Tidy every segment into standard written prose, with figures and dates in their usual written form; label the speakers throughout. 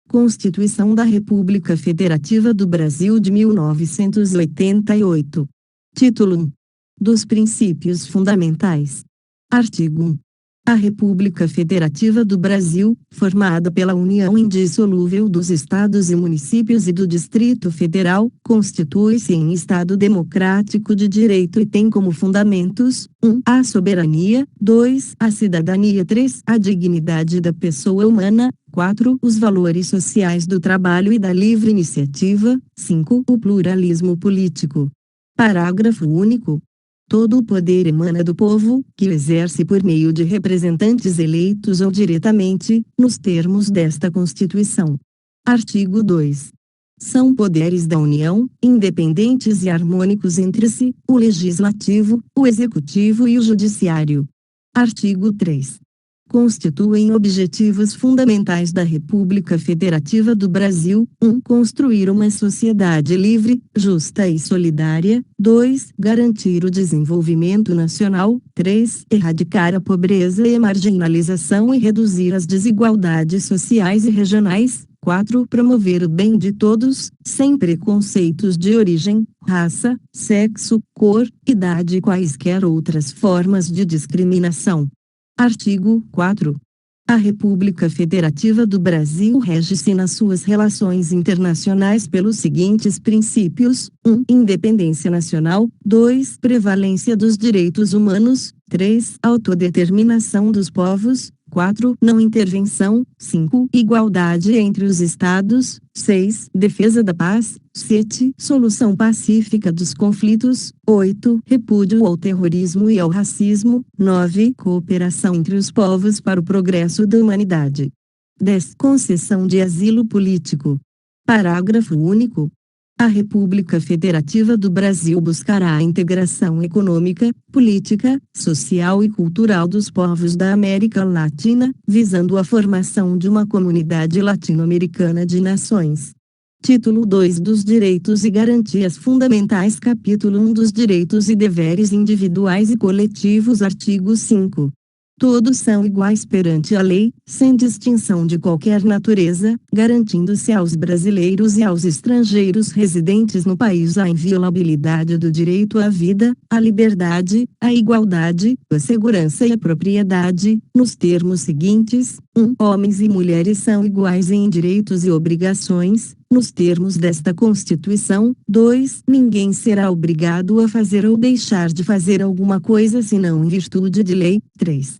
Speaker 1: Constituição da República Federativa do Brasil de 1988. Título 1. Dos Princípios Fundamentais. Artigo 1. A República Federativa do Brasil, formada pela união indissolúvel dos Estados e municípios e do Distrito Federal, constitui-se em Estado democrático de direito e tem como fundamentos: 1. A soberania, 2. A cidadania, 3. A dignidade da pessoa humana, 4. Os valores sociais do trabalho e da livre iniciativa, 5. O pluralismo político. Parágrafo único. Todo o poder emana do povo, que o exerce por meio de representantes eleitos ou diretamente, nos termos desta Constituição. Artigo 2. São poderes da União, independentes e harmônicos entre si, o Legislativo, o Executivo e o Judiciário. Artigo 3. Constituem objetivos fundamentais da República Federativa do Brasil: 1. Construir uma sociedade livre, justa e solidária; 2. Garantir o desenvolvimento nacional; 3. Erradicar a pobreza e a marginalização e reduzir as desigualdades sociais e regionais; 4. Promover o bem de todos, sem preconceitos de origem, raça, sexo, cor, idade e quaisquer outras formas de discriminação. Artigo 4. A República Federativa do Brasil rege-se nas suas relações internacionais pelos seguintes princípios: 1. Independência nacional; 2. Prevalência dos direitos humanos; 3. Autodeterminação dos povos; 4. Não intervenção; 5. Igualdade entre os Estados; 6. Defesa da paz; 7. Solução pacífica dos conflitos; 8. Repúdio ao terrorismo e ao racismo; 9. Cooperação entre os povos para o progresso da humanidade. 10. Concessão de asilo político. Parágrafo único. A República Federativa do Brasil buscará a integração econômica, política, social e cultural dos povos da América Latina, visando a formação de uma comunidade latino-americana de nações. Título 2 dos Direitos e Garantias Fundamentais. Capítulo 1 dos Direitos e Deveres Individuais e Coletivos. Artigo 5. Todos são iguais perante a lei, sem distinção de qualquer natureza, garantindo-se aos brasileiros e aos estrangeiros residentes no país a inviolabilidade do direito à vida, à liberdade, à igualdade, à segurança e à propriedade, nos termos seguintes: 1. Homens e mulheres são iguais em direitos e obrigações, nos termos desta Constituição. 2. Ninguém será obrigado a fazer ou deixar de fazer alguma coisa senão em virtude de lei. 3.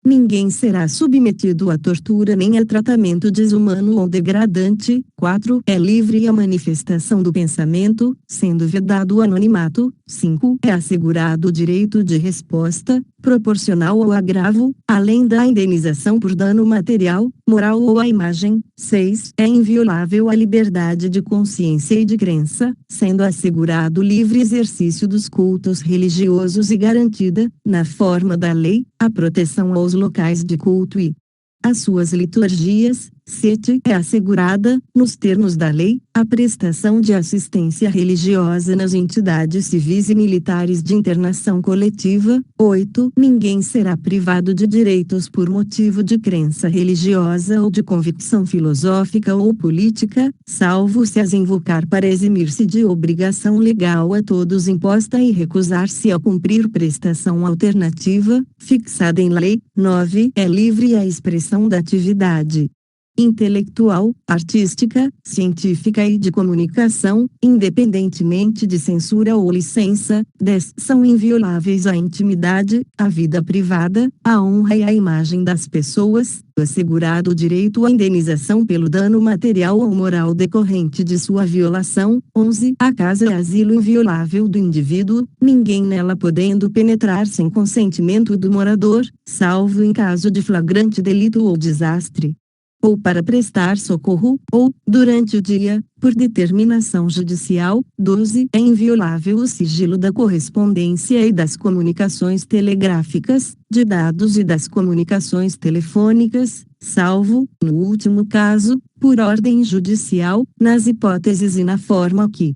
Speaker 1: Ninguém será submetido à tortura nem a tratamento desumano ou degradante. 4. É livre a manifestação do pensamento, sendo vedado o anonimato. 5. É assegurado o direito de resposta, proporcional ao agravo, além da indenização por dano material, moral ou à imagem. 6. É inviolável a liberdade de consciência e de crença, sendo assegurado o livre exercício dos cultos religiosos e garantida, na forma da lei, a proteção aos locais de culto e às suas liturgias. 7. É assegurada, nos termos da lei, a prestação de assistência religiosa nas entidades civis e militares de internação coletiva. 8. Ninguém será privado de direitos por motivo de crença religiosa ou de convicção filosófica ou política, salvo se as invocar para eximir-se de obrigação legal a todos imposta e recusar-se a cumprir prestação alternativa, fixada em lei. 9. É livre a expressão da atividade intelectual, artística, científica e de comunicação, independentemente de censura ou licença. 10. São invioláveis a intimidade, a vida privada, a honra e a imagem das pessoas, assegurado o direito à indenização pelo dano material ou moral decorrente de sua violação. 11. A casa é asilo inviolável do indivíduo, ninguém nela podendo penetrar sem consentimento do morador, salvo em caso de flagrante delito ou desastre, ou para prestar socorro, ou, durante o dia, por determinação judicial. 12. É inviolável o sigilo da correspondência e das comunicações telegráficas, de dados e das comunicações telefônicas, salvo, no último caso, por ordem judicial, nas hipóteses e na forma que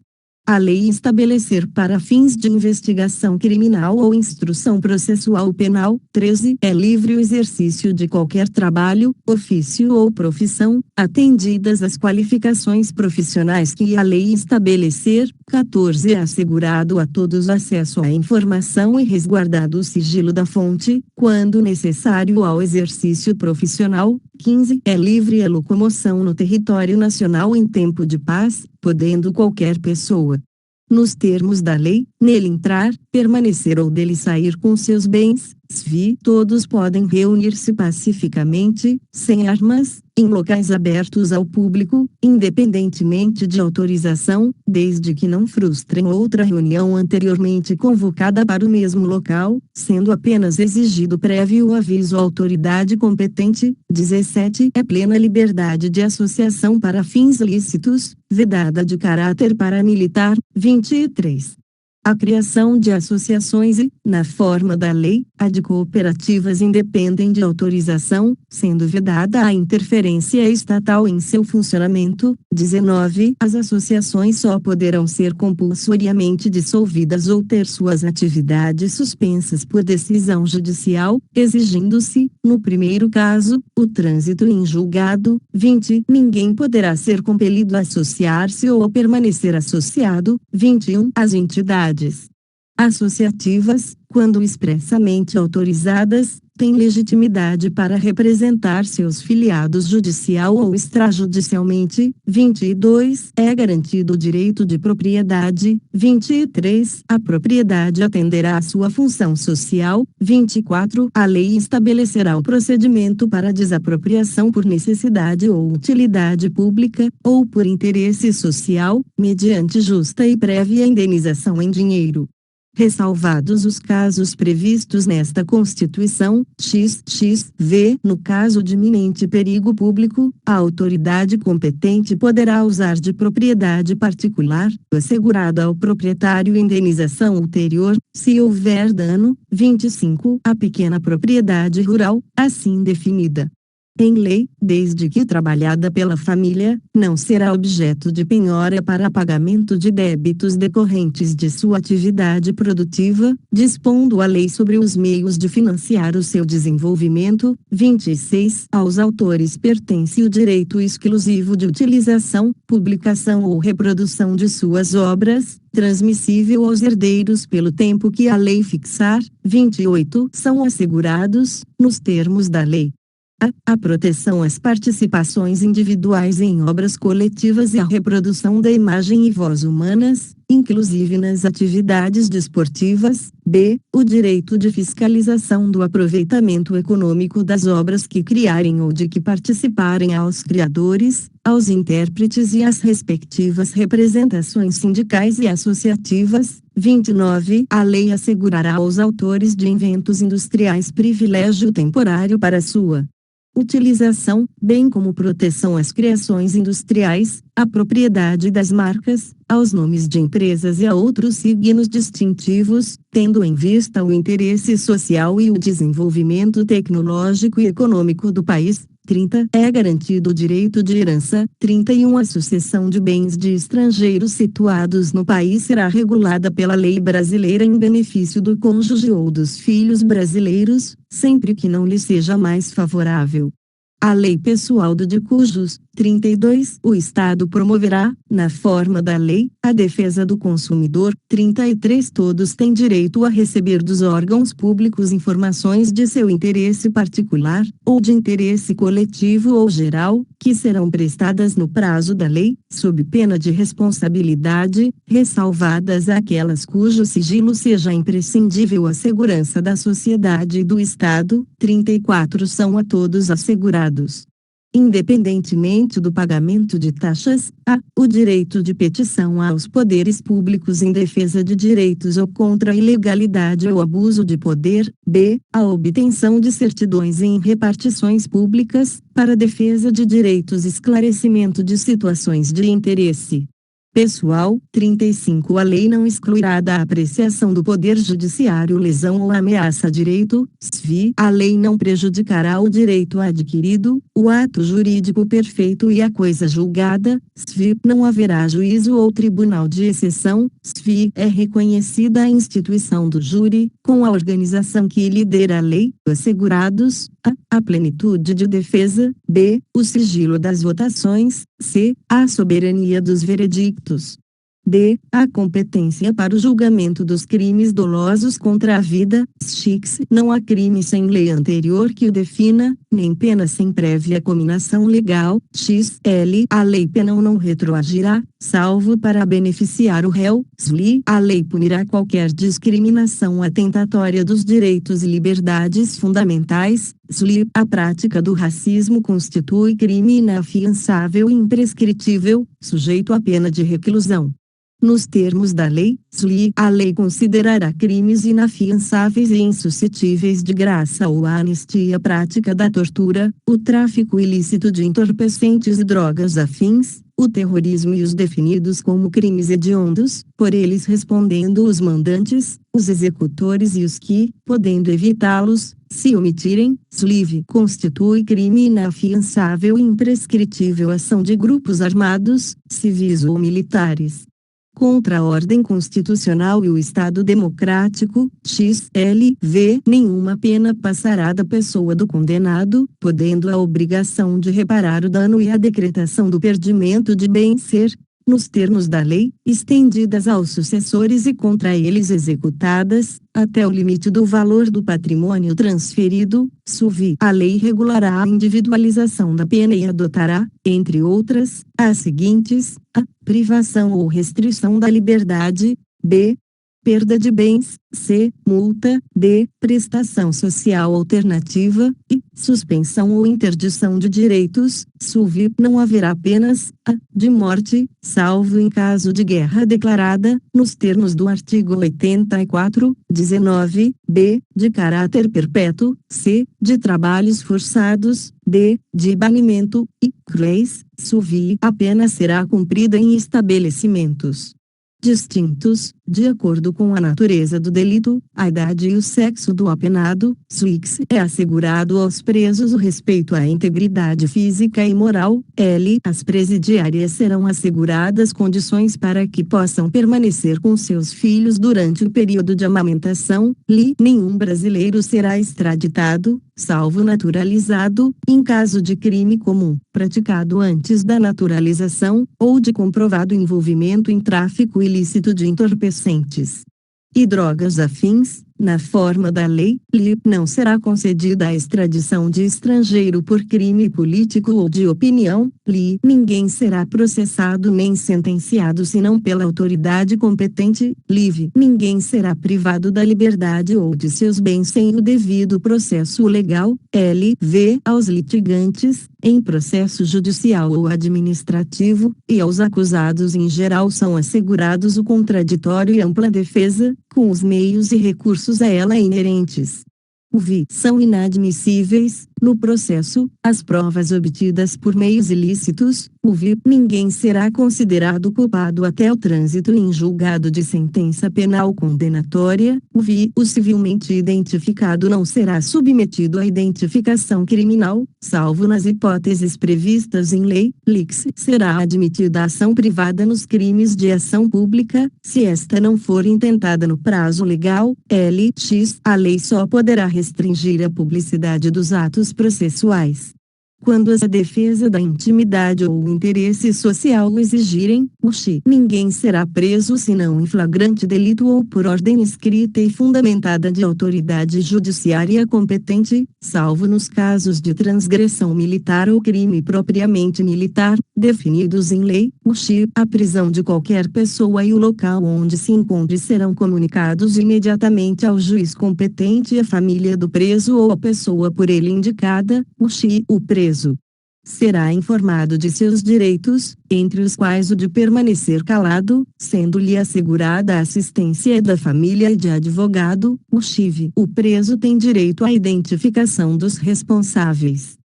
Speaker 1: A lei estabelecer para fins de investigação criminal ou instrução processual penal. 13. É livre o exercício de qualquer trabalho, ofício ou profissão, atendidas as qualificações profissionais que a lei estabelecer. 14. É assegurado a todos acesso à informação e resguardado o sigilo da fonte, quando necessário ao exercício profissional. 15. É livre a locomoção no território nacional em tempo de paz, podendo qualquer pessoa, nos termos da lei, nele entrar, permanecer ou dele sair com seus bens. Todos podem reunir-se pacificamente, sem armas, em locais abertos ao público, independentemente de autorização, desde que não frustrem outra reunião anteriormente convocada para o mesmo local, sendo apenas exigido prévio aviso à autoridade competente. 17. É plena liberdade de associação para fins lícitos, vedada de caráter paramilitar. 23. A criação de associações e, na forma da lei, a de cooperativas independem de autorização, sendo vedada a interferência estatal em seu funcionamento. 19. As associações só poderão ser compulsoriamente dissolvidas ou ter suas atividades suspensas por decisão judicial, exigindo-se, no primeiro caso, o trânsito em julgado. 20. Ninguém poderá ser compelido a associar-se ou a permanecer associado. 21. As entidades associativas, quando expressamente autorizadas, têm legitimidade para representar seus filiados judicial ou extrajudicialmente. 22. É garantido o direito de propriedade. 23. A propriedade atenderá à sua função social. 24. A lei estabelecerá o procedimento para desapropriação por necessidade ou utilidade pública, ou por interesse social, mediante justa e prévia indenização em dinheiro. Ressalvados os casos previstos nesta Constituição, v. No caso de iminente perigo público, a autoridade competente poderá usar de propriedade particular, assegurada ao proprietário indenização ulterior, se houver dano. 25. A pequena propriedade rural, assim definida em lei, desde que trabalhada pela família, não será objeto de penhora para pagamento de débitos decorrentes de sua atividade produtiva, dispondo a lei sobre os meios de financiar o seu desenvolvimento. 26. Aos autores pertence o direito exclusivo de utilização, publicação ou reprodução de suas obras, transmissível aos herdeiros pelo tempo que a lei fixar. 28. São assegurados, nos termos da lei, a proteção às participações individuais em obras coletivas e a reprodução da imagem e voz humanas, inclusive nas atividades desportivas. B. O direito de fiscalização do aproveitamento econômico das obras que criarem ou de que participarem aos criadores, aos intérpretes e às respectivas representações sindicais e associativas. 29. A lei assegurará aos autores de inventos industriais privilégio temporário para sua utilização, bem como proteção às criações industriais, à propriedade das marcas, aos nomes de empresas e a outros signos distintivos, tendo em vista o interesse social e o desenvolvimento tecnológico e econômico do país. 30. É garantido o direito de herança. 31. A sucessão de bens de estrangeiros situados no país será regulada pela lei brasileira em benefício do cônjuge ou dos filhos brasileiros, sempre que não lhe seja mais favorável a lei pessoal do de cujos. 32. O Estado promoverá, na forma da lei, a defesa do consumidor. 33. Todos têm direito a receber dos órgãos públicos informações de seu interesse particular, ou de interesse coletivo ou geral, que serão prestadas no prazo da lei, sob pena de responsabilidade, ressalvadas aquelas cujo sigilo seja imprescindível à segurança da sociedade e do Estado. 34. São a todos assegurados, independentemente do pagamento de taxas, a. O direito de petição aos poderes públicos em defesa de direitos ou contra a ilegalidade ou abuso de poder. B. A obtenção de certidões em repartições públicas, para defesa de direitos e esclarecimento de situações de interesse Pessoal, 35. A lei não excluirá da apreciação do Poder Judiciário lesão ou ameaça a direito, SVI. A lei não prejudicará o direito adquirido, o ato jurídico perfeito e a coisa julgada, SVI. Não haverá juízo ou tribunal de exceção, SVI. É reconhecida a instituição do júri, com a organização que lidera a lei, assegurados, a plenitude de defesa, b. o sigilo das votações, c. a soberania dos veredictos, d. a competência para o julgamento dos crimes dolosos contra a vida, x. Não há crime sem lei anterior que o defina, nem pena sem prévia cominação legal, x. L. A lei penal não retroagirá, salvo para beneficiar o réu, sli. A lei punirá qualquer discriminação atentatória dos direitos e liberdades fundamentais, sli. A prática do racismo constitui crime inafiançável e imprescritível, sujeito à pena de reclusão. Nos termos da lei, SLI, a lei considerará crimes inafiançáveis e insuscetíveis de graça ou a anistia a prática da tortura, o tráfico ilícito de entorpecentes e drogas afins, o terrorismo e os definidos como crimes hediondos, por eles respondendo os mandantes, os executores e os que, podendo evitá-los, se omitirem, SLIV constitui crime inafiançável e imprescritível ação de grupos armados, civis ou militares, contra a ordem constitucional e o Estado democrático, XLV. Nenhuma pena passará da pessoa do condenado, podendo a obrigação de reparar o dano e a decretação do perdimento de bem ser, nos termos da lei, estendidas aos sucessores e contra eles executadas, até o limite do valor do patrimônio transferido, SUVI. A lei regulará a individualização da pena e adotará, entre outras, as seguintes: a privação ou restrição da liberdade, b. perda de bens, c. multa, d. prestação social alternativa, e suspensão ou interdição de direitos, SUV. Não haverá penas, a. de morte, salvo em caso de guerra declarada, nos termos do artigo 84, 19, b. de caráter perpétuo, c. de trabalhos forçados, d. de banimento, e leis, SUV. A pena será cumprida em estabelecimentos distintos, de acordo com a natureza do delito, a idade e o sexo do apenado, SUIX. É assegurado aos presos o respeito à integridade física e moral, L. As presidiárias serão asseguradas condições para que possam permanecer com seus filhos durante o período de amamentação, LI. Nenhum brasileiro será extraditado, salvo naturalizado, em caso de crime comum, praticado antes da naturalização, ou de comprovado envolvimento em tráfico ilícito de entorpecentes e drogas afins, na forma da lei, LI. Não será concedida a extradição de estrangeiro por crime político ou de opinião, LI. Ninguém será processado nem sentenciado senão pela autoridade competente, LIV. Ninguém será privado da liberdade ou de seus bens sem o devido processo legal, LV. Aos litigantes, em processo judicial ou administrativo, e aos acusados em geral são assegurados o contraditório e ampla defesa, com os meios e recursos a ela inerentes. UVI. São inadmissíveis, no processo, as provas obtidas por meios ilícitos, UVI. Ninguém será considerado culpado até o trânsito em julgado de sentença penal condenatória, UVI. O civilmente identificado não será submetido à identificação criminal, salvo nas hipóteses previstas em lei, LIX. Será admitida a ação privada nos crimes de ação pública, se esta não for intentada no prazo legal, LX. A lei só poderá restringir a publicidade dos atos processuais quando a defesa da intimidade ou o interesse social o exigirem, UX. Ninguém será preso senão em flagrante delito ou por ordem escrita e fundamentada de autoridade judiciária competente, salvo nos casos de transgressão militar ou crime propriamente militar, definidos em lei, UX. A prisão de qualquer pessoa e o local onde se encontre serão comunicados imediatamente ao juiz competente e à família do preso ou à pessoa por ele indicada, UX. O preso será informado de seus direitos, entre os quais o de permanecer calado, sendo-lhe assegurada a assistência da família e de advogado, o CHIV. O preso tem direito à identificação dos responsáveis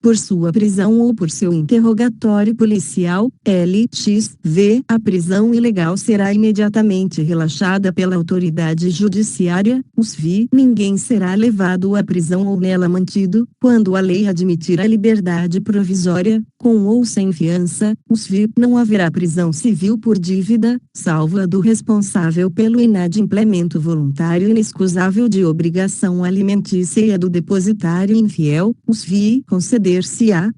Speaker 1: por sua prisão ou por seu interrogatório policial, LXV, a prisão ilegal será imediatamente relaxada pela autoridade judiciária, USV. Ninguém será levado à prisão ou nela mantido, quando a lei admitir a liberdade provisória, com ou sem fiança, USV. Não haverá prisão civil por dívida, salvo a do responsável pelo inadimplemento voluntário inexcusável de obrigação alimentícia e a do depositário infiel, USV. Conceder-se-á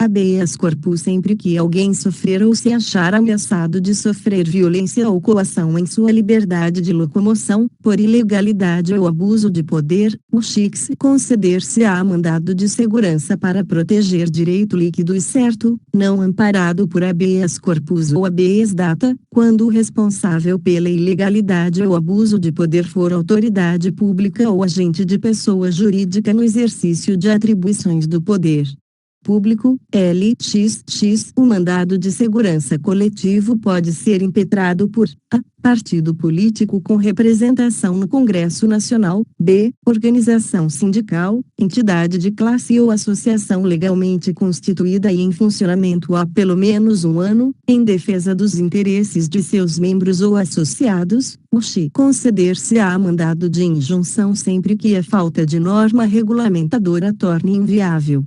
Speaker 1: habeas corpus sempre que alguém sofrer ou se achar ameaçado de sofrer violência ou coação em sua liberdade de locomoção, por ilegalidade ou abuso de poder, UX. Conceder-se-á mandado de segurança para proteger direito líquido e certo, não amparado por habeas corpus ou habeas data, quando o responsável pela ilegalidade ou abuso de poder for autoridade pública ou agente de pessoa jurídica no exercício de atribuições do poder público, LXX. O mandado de segurança coletivo pode ser impetrado por a. Partido político com representação no Congresso Nacional, b. Organização sindical, entidade de classe ou associação legalmente constituída e em funcionamento há pelo menos um ano, em defesa dos interesses de seus membros ou associados, UX. Conceder-se-á mandado de injunção sempre que a falta de norma regulamentadora torne inviável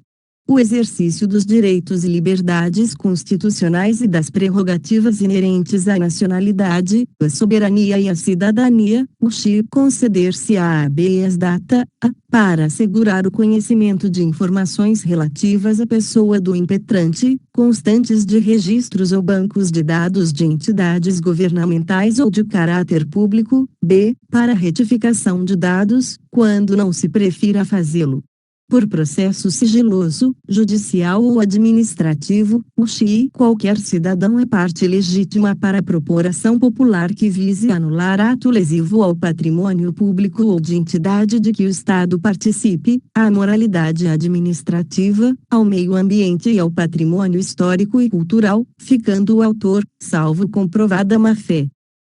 Speaker 1: o exercício dos direitos e liberdades constitucionais e das prerrogativas inerentes à nacionalidade, à soberania e à cidadania, UX. Conceder-se-á habeas data, a, para assegurar o conhecimento de informações relativas à pessoa do impetrante, constantes de registros ou bancos de dados de entidades governamentais ou de caráter público, b. para retificação de dados, quando não se prefira fazê-lo por processo sigiloso, judicial ou administrativo, UX. Qualquer cidadão é parte legítima para propor ação popular que vise anular ato lesivo ao patrimônio público ou de entidade de que o Estado participe, à moralidade administrativa, ao meio ambiente e ao patrimônio histórico e cultural, ficando o autor, salvo comprovada má-fé,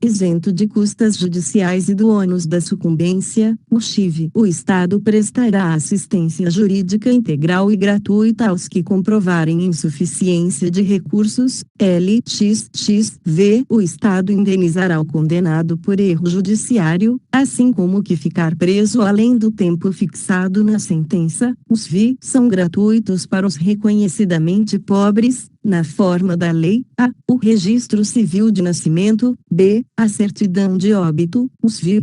Speaker 1: isento de custas judiciais e do ônus da sucumbência, UX. O Estado prestará assistência jurídica integral e gratuita aos que comprovarem insuficiência de recursos, LXX-V. O Estado indenizará o condenado por erro judiciário, assim como o que ficar preso além do tempo fixado na sentença, USV. São gratuitos para os reconhecidamente pobres, na forma da lei, a. o registro civil de nascimento, b. a certidão de óbito, USV.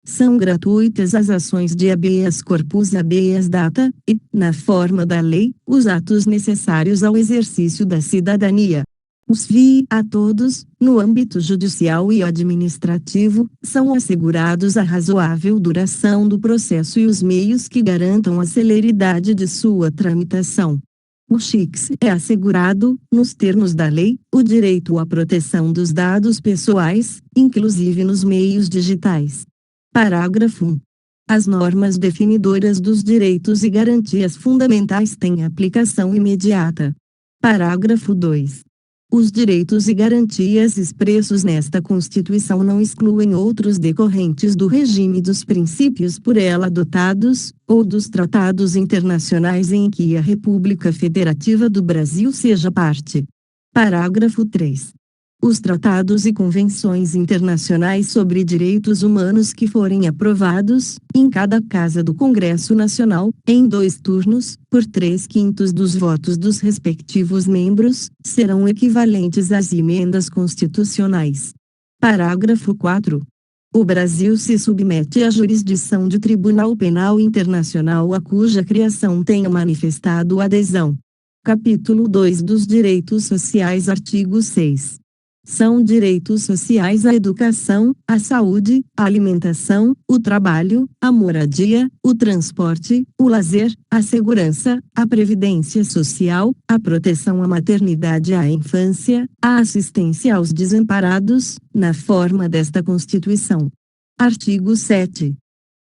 Speaker 1: São gratuitas as ações de habeas corpus habeas data, e, na forma da lei, os atos necessários ao exercício da cidadania. USV. A todos, no âmbito judicial e administrativo, são assegurados a razoável duração do processo e os meios que garantam a celeridade de sua tramitação. UX. É assegurado, nos termos da lei, o direito à proteção dos dados pessoais, inclusive nos meios digitais. Parágrafo 1. As normas definidoras dos direitos e garantias fundamentais têm aplicação imediata. Parágrafo 2. Os direitos e garantias expressos nesta Constituição não excluem outros decorrentes do regime dos princípios por ela adotados, ou dos tratados internacionais em que a República Federativa do Brasil seja parte. Parágrafo 3. Os tratados e convenções internacionais sobre direitos humanos que forem aprovados, em cada casa do Congresso Nacional, em 2 turnos, por 3/5 dos votos dos respectivos membros, serão equivalentes às emendas constitucionais. Parágrafo 4. O Brasil se submete à jurisdição de Tribunal Penal Internacional a cuja criação tenha manifestado adesão. Capítulo 2 dos Direitos Sociais. Artigo 6. São direitos sociais a educação, a saúde, a alimentação, o trabalho, a moradia, o transporte, o lazer, a segurança, a previdência social, a proteção à maternidade e à infância, a assistência aos desamparados, na forma desta Constituição. Artigo 7.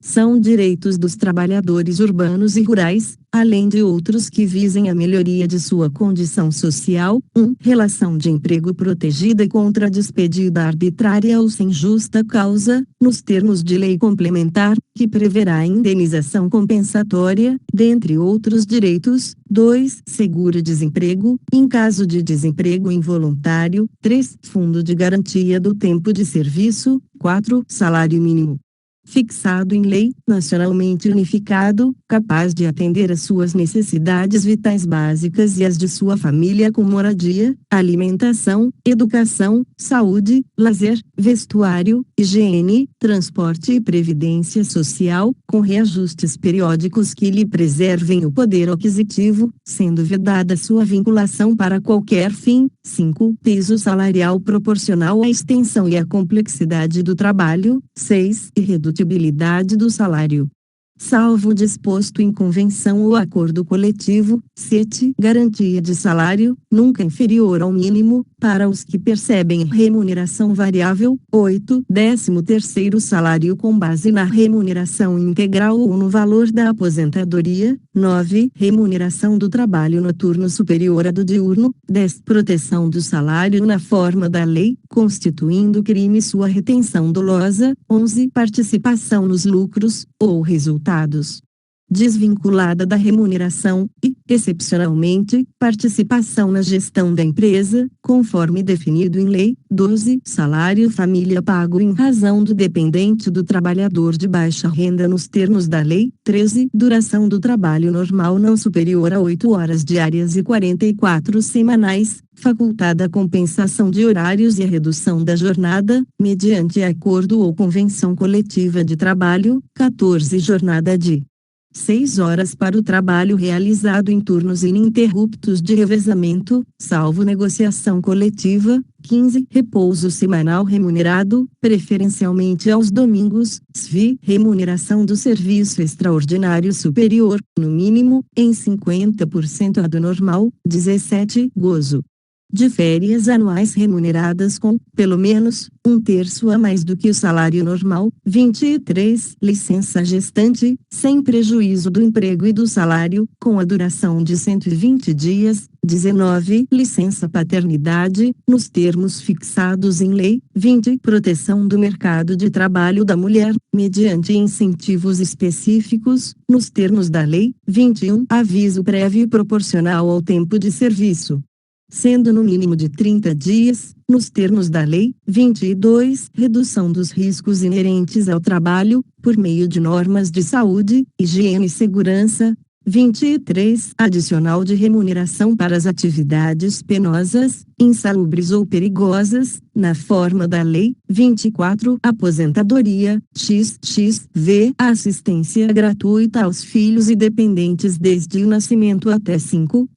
Speaker 1: São direitos dos trabalhadores urbanos e rurais, além de outros que visem a melhoria de sua condição social. 1. Relação de emprego protegida contra despedida arbitrária ou sem justa causa, nos termos de lei complementar, que preverá indenização compensatória, dentre outros direitos. 2. Seguro-desemprego, em caso de desemprego involuntário. 3. Fundo de garantia do tempo de serviço. 4. Salário mínimo fixado em lei, nacionalmente unificado, capaz de atender às suas necessidades vitais básicas e as de sua família, com moradia, alimentação, educação, saúde, lazer, vestuário, higiene, transporte e previdência social, com reajustes periódicos que lhe preservem o poder aquisitivo, sendo vedada sua vinculação para qualquer fim. 5. Piso salarial proporcional à extensão e à complexidade do trabalho. 6. Irredutibilidade do salário, salvo o disposto em convenção ou acordo coletivo. 7. Garantia de salário, nunca inferior ao mínimo, para os que percebem remuneração variável. 8. 13º salário com base na remuneração integral ou no valor da aposentadoria. 9. Remuneração do trabalho noturno superior à do diurno. 10. Proteção do salário na forma da lei, constituindo crime sua retenção dolosa. 11. Participação nos lucros, ou resultados, desvinculada da remuneração, e, excepcionalmente, participação na gestão da empresa, conforme definido em lei. 12. Salário família pago em razão do dependente do trabalhador de baixa renda nos termos da lei. 13. Duração do trabalho normal não superior a 8 horas diárias e 44 semanais, facultada a compensação de horários e a redução da jornada, mediante acordo ou convenção coletiva de trabalho. 14. Jornada de 6 horas para o trabalho realizado em turnos ininterruptos de revezamento, salvo negociação coletiva. 15. Repouso semanal remunerado, preferencialmente aos domingos. SV. Remuneração do serviço extraordinário superior, no mínimo, em 50% à do normal. 17. Gozo de férias anuais remuneradas com, pelo menos, 1/3 a mais do que o salário normal. 23. Licença gestante, sem prejuízo do emprego e do salário, com a duração de 120 dias. 19. Licença paternidade, nos termos fixados em lei. 20. Proteção do mercado de trabalho da mulher, mediante incentivos específicos, nos termos da lei. 21. Aviso prévio proporcional ao tempo de serviço, sendo no mínimo de 30 dias, nos termos da lei. 22. Redução dos riscos inerentes ao trabalho, por meio de normas de saúde, higiene e segurança. 23. Adicional de remuneração para as atividades penosas, insalubres ou perigosas, na forma da lei. 24. Aposentadoria, XXV. Assistência gratuita aos filhos e dependentes desde o nascimento até 5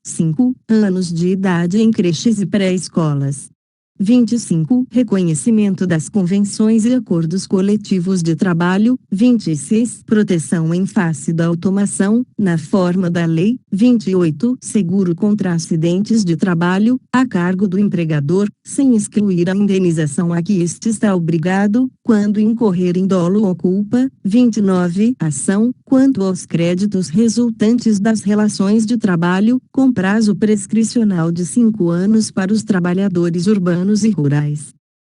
Speaker 1: anos de idade em creches e pré-escolas. 25. Reconhecimento das convenções e acordos coletivos de trabalho. 26. Proteção em face da automação, na forma da lei. 28. Seguro contra acidentes de trabalho, a cargo do empregador, sem excluir a indenização a que este está obrigado, quando incorrer em dolo ou culpa. 29. Ação, quanto aos créditos resultantes das relações de trabalho, com prazo prescricional de 5 anos para os trabalhadores urbanos e rurais,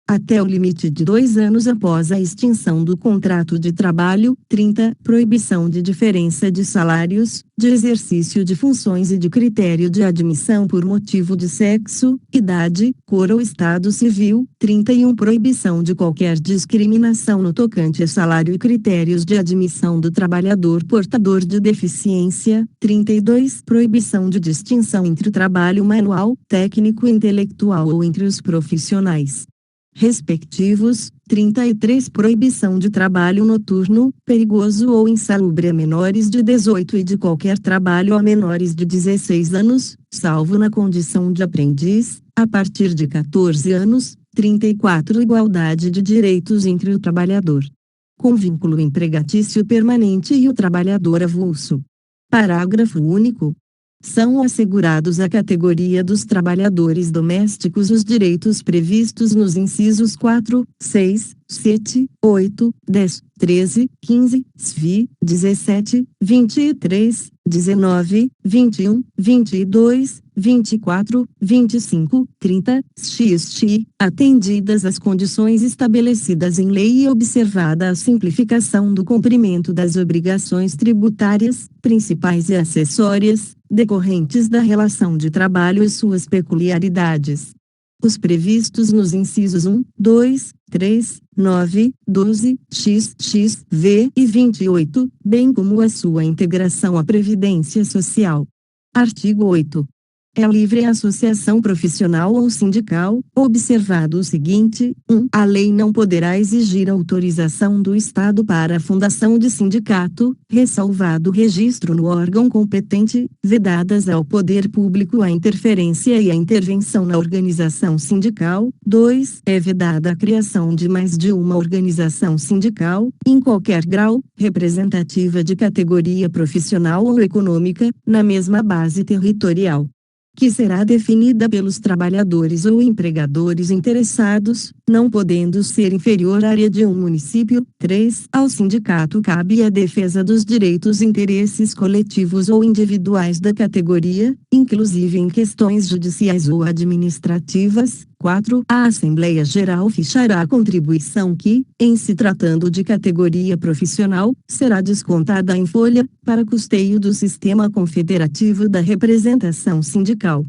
Speaker 1: até o limite de 2 anos após a extinção do contrato de trabalho. 30. Proibição de diferença de salários, de exercício de funções e de critério de admissão por motivo de sexo, idade, cor ou estado civil. 31. Proibição de qualquer discriminação no tocante a salário e critérios de admissão do trabalhador portador de deficiência. 32. Proibição de distinção entre o trabalho manual, técnico e intelectual ou entre os profissionais respectivos. 33. Proibição de trabalho noturno, perigoso ou insalubre a menores de 18 e de qualquer trabalho a menores de 16 anos, salvo na condição de aprendiz, a partir de 14 anos. 34. Igualdade de direitos entre o trabalhador com vínculo empregatício permanente e o trabalhador avulso. Parágrafo único. São assegurados à categoria dos trabalhadores domésticos os direitos previstos nos incisos 4, 6, 7, 8, 10, 13, 15, SV, 17, 23, 19, 21, 22, 24, 25, 30, xx, atendidas as condições estabelecidas em lei e observada a simplificação do cumprimento das obrigações tributárias, principais e acessórias, decorrentes da relação de trabalho e suas peculiaridades. Os previstos nos incisos 1, 2, 3, 9, 12, xx, v e 28, bem como a sua integração à Previdência Social. Artigo 8. É livre a associação profissional ou sindical, observado o seguinte: 1. A lei não poderá exigir autorização do Estado para a fundação de sindicato, ressalvado o registro no órgão competente, vedadas ao poder público a interferência e a intervenção na organização sindical. 2. É vedada a criação de mais de uma organização sindical, em qualquer grau, representativa de categoria profissional ou econômica, na mesma base territorial, que será definida pelos trabalhadores ou empregadores interessados, não podendo ser inferior à área de um município. 3. Ao sindicato cabe a defesa dos direitos e interesses coletivos ou individuais da categoria, inclusive em questões judiciais ou administrativas. 4. A Assembleia Geral fichará a contribuição que, em se tratando de categoria profissional, será descontada em folha, para custeio do sistema confederativo da representação sindical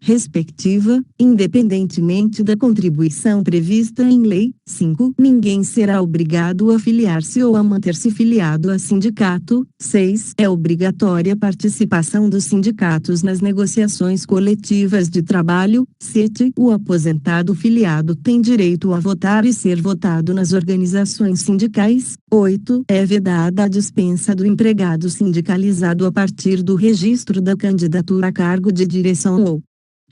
Speaker 1: respectiva, independentemente da contribuição prevista em lei. 5. Ninguém será obrigado a filiar-se ou a manter-se filiado a sindicato. 6. É obrigatória a participação dos sindicatos nas negociações coletivas de trabalho. 7. O aposentado filiado tem direito a votar e ser votado nas organizações sindicais. 8. É vedada a dispensa do empregado sindicalizado a partir do registro da candidatura a cargo de direção ou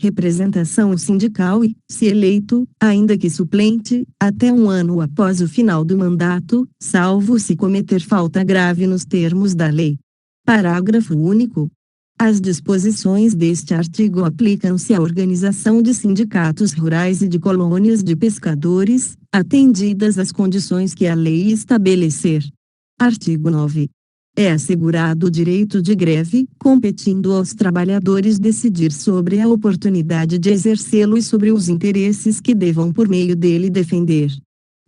Speaker 1: representação sindical e, se eleito, ainda que suplente, até um ano após o final do mandato, salvo se cometer falta grave nos termos da lei. Parágrafo único. As disposições deste artigo aplicam-se à organização de sindicatos rurais e de colônias de pescadores, atendidas as condições que a lei estabelecer. Artigo 9. É assegurado o direito de greve, competindo aos trabalhadores decidir sobre a oportunidade de exercê-lo e sobre os interesses que devam por meio dele defender.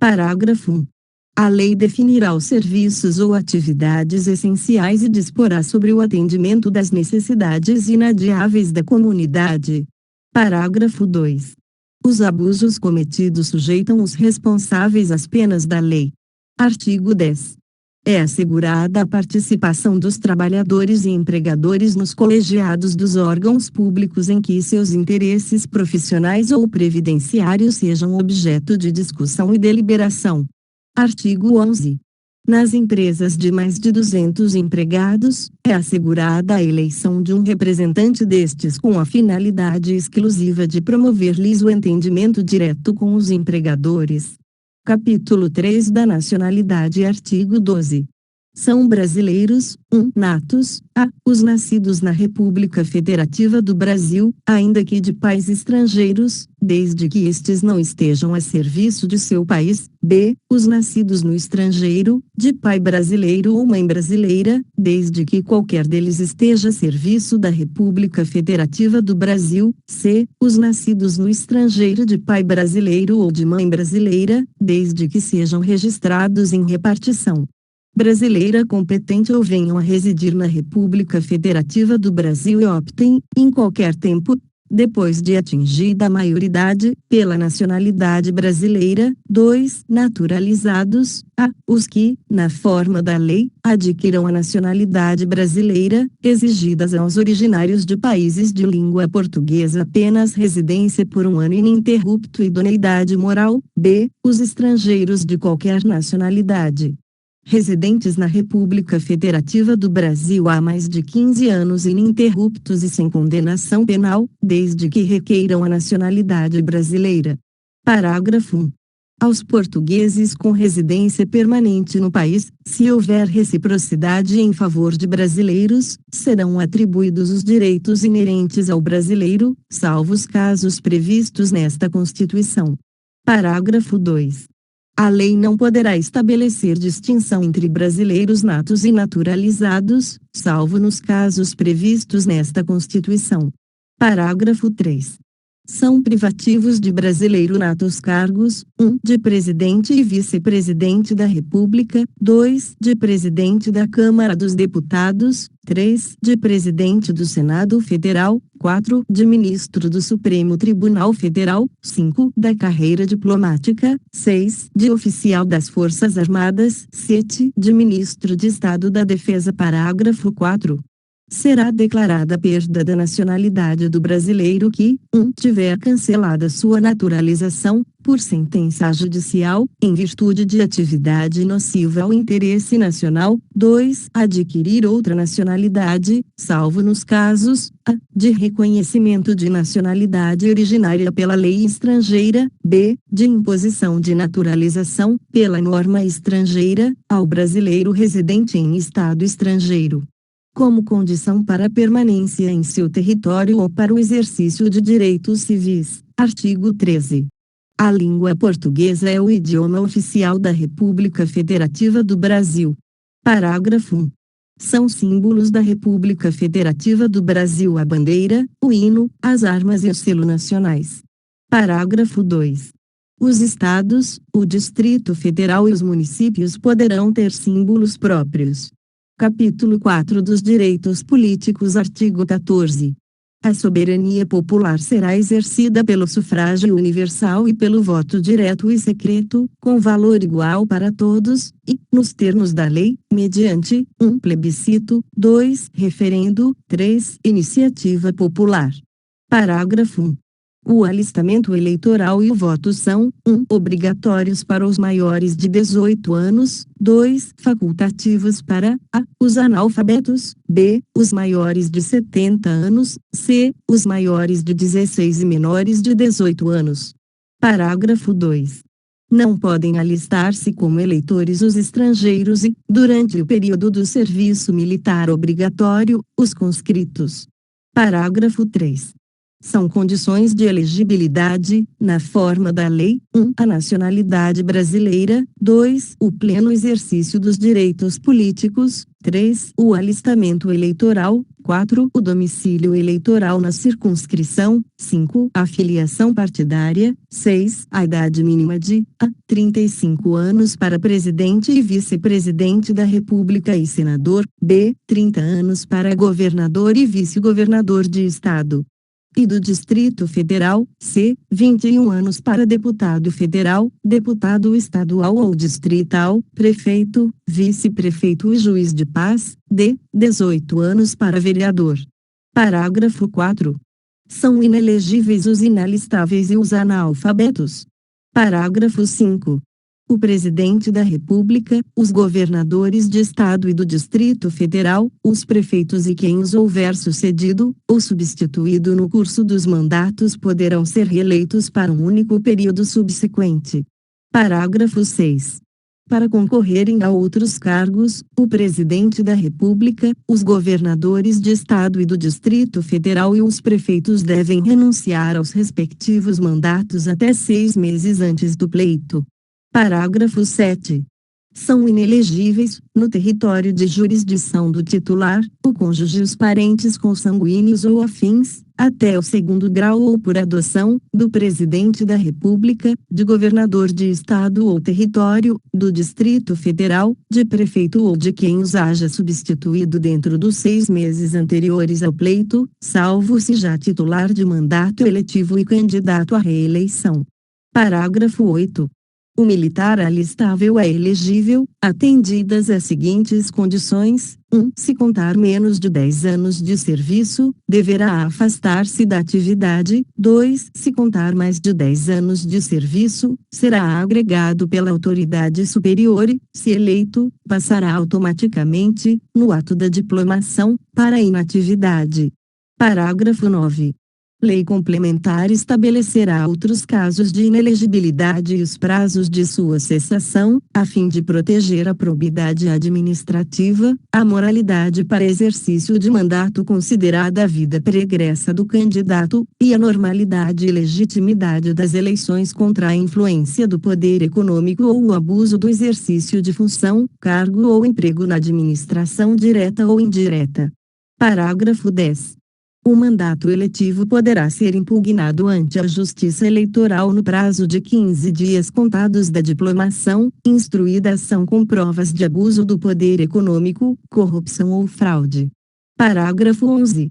Speaker 1: Parágrafo 1. A lei definirá os serviços ou atividades essenciais e disporá sobre o atendimento das necessidades inadiáveis da comunidade. Parágrafo 2. Os abusos cometidos sujeitam os responsáveis às penas da lei. Artigo 10. É assegurada a participação dos trabalhadores e empregadores nos colegiados dos órgãos públicos em que seus interesses profissionais ou previdenciários sejam objeto de discussão e deliberação. Artigo 11. Nas empresas de mais de 200 empregados, é assegurada a eleição de um representante destes com a finalidade exclusiva de promover-lhes o entendimento direto com os empregadores. Capítulo 3 da Nacionalidade. Artigo 12. São brasileiros, 1. Natos, a. Os nascidos na República Federativa do Brasil, ainda que de pais estrangeiros, desde que estes não estejam a serviço de seu país. B. Os nascidos no estrangeiro, de pai brasileiro ou mãe brasileira, desde que qualquer deles esteja a serviço da República Federativa do Brasil. C. Os nascidos no estrangeiro de pai brasileiro ou de mãe brasileira, desde que sejam registrados em repartição brasileira competente ou venham a residir na República Federativa do Brasil e optem, em qualquer tempo, depois de atingida a maioridade, pela nacionalidade brasileira. 2. Naturalizados, a. Os que, na forma da lei, adquiram a nacionalidade brasileira, exigidas aos originários de países de língua portuguesa apenas residência por um ano ininterrupto e idoneidade moral. B. Os estrangeiros de qualquer nacionalidade residentes na República Federativa do Brasil há mais de 15 anos ininterruptos e sem condenação penal, desde que requeiram a nacionalidade brasileira. Parágrafo 1. Aos portugueses com residência permanente no país, se houver reciprocidade em favor de brasileiros, serão atribuídos os direitos inerentes ao brasileiro, salvo os casos previstos nesta Constituição. Parágrafo 2. A lei não poderá estabelecer distinção entre brasileiros natos e naturalizados, salvo nos casos previstos nesta Constituição. Parágrafo 3. São privativos de brasileiro nato os cargos: 1. De presidente e vice-presidente da República, 2. De presidente da Câmara dos Deputados, 3. De presidente do Senado Federal, 4. De ministro do Supremo Tribunal Federal, 5. Da carreira diplomática, 6. De oficial das Forças Armadas, 7. De ministro de Estado da Defesa. Parágrafo 4. Será declarada a perda da nacionalidade do brasileiro que, 1. Tiver cancelada sua naturalização, por sentença judicial, em virtude de atividade nociva ao interesse nacional, 2. Adquirir outra nacionalidade, salvo nos casos: a. De reconhecimento de nacionalidade originária pela lei estrangeira, b. De imposição de naturalização, pela norma estrangeira, ao brasileiro residente em estado estrangeiro, como condição para a permanência em seu território ou para o exercício de direitos civis. Artigo 13. A língua portuguesa é o idioma oficial da República Federativa do Brasil. Parágrafo 1. São símbolos da República Federativa do Brasil a bandeira, o hino, as armas e o selo nacionais. Parágrafo 2. Os estados, o Distrito Federal e os municípios poderão ter símbolos próprios. Capítulo 4 dos Direitos Políticos. Artigo 14. A soberania popular será exercida pelo sufrágio universal e pelo voto direto e secreto, com valor igual para todos, e, nos termos da lei, mediante: 1. Plebiscito, 2. Referendo, 3. Iniciativa popular. Parágrafo 1. O alistamento eleitoral e o voto são: 1. Obrigatórios para os maiores de 18 anos, 2. Facultativos para: a. Os analfabetos, b. Os maiores de 70 anos, c. Os maiores de 16 e menores de 18 anos. Parágrafo 2. Não podem alistar-se como eleitores os estrangeiros e, durante o período do serviço militar obrigatório, os conscritos. Parágrafo 3. São condições de elegibilidade, na forma da lei: 1. A nacionalidade brasileira, 2. O pleno exercício dos direitos políticos, 3. O alistamento eleitoral, 4. O domicílio eleitoral na circunscrição, 5. A filiação partidária, 6. A idade mínima de: a. 35 anos para presidente e vice-presidente da República e senador, b. 30 anos para governador e vice-governador de estado e do Distrito Federal, c. 21 anos para deputado federal, deputado estadual ou distrital, prefeito, vice-prefeito e juiz de paz, d. 18 anos para vereador. Parágrafo 4. São inelegíveis os inalistáveis e os analfabetos. Parágrafo 5. O Presidente da República, os governadores de Estado e do Distrito Federal, os prefeitos e quem os houver sucedido, ou substituído no curso dos mandatos poderão ser reeleitos para um único período subsequente. Parágrafo 6. Para concorrerem a outros cargos, o Presidente da República, os governadores de Estado e do Distrito Federal e os prefeitos devem renunciar aos respectivos mandatos até 6 meses antes do pleito. Parágrafo 7. São inelegíveis, no território de jurisdição do titular, o cônjuge e os parentes consanguíneos ou afins, até o 2º grau ou por adoção, do Presidente da República, de governador de estado ou território, do Distrito Federal, de prefeito ou de quem os haja substituído dentro dos 6 meses anteriores ao pleito, salvo se já titular de mandato eletivo e candidato à reeleição. Parágrafo 8. O militar alistável é elegível, atendidas as seguintes condições: 1. Se contar menos de 10 anos de serviço, deverá afastar-se da atividade. 2. Se contar mais de 10 anos de serviço, será agregado pela autoridade superior e, se eleito, passará automaticamente, no ato da diplomação, para a inatividade. Parágrafo 9. Lei complementar estabelecerá outros casos de inelegibilidade e os prazos de sua cessação, a fim de proteger a probidade administrativa, a moralidade para exercício de mandato considerada a vida pregressa do candidato, e a normalidade e legitimidade das eleições contra a influência do poder econômico ou o abuso do exercício de função, cargo ou emprego na administração direta ou indireta. Parágrafo 10. O mandato eletivo poderá ser impugnado ante a Justiça Eleitoral no prazo de 15 dias contados da diplomação, instruída a ação com provas de abuso do poder econômico, corrupção ou fraude. Parágrafo 11.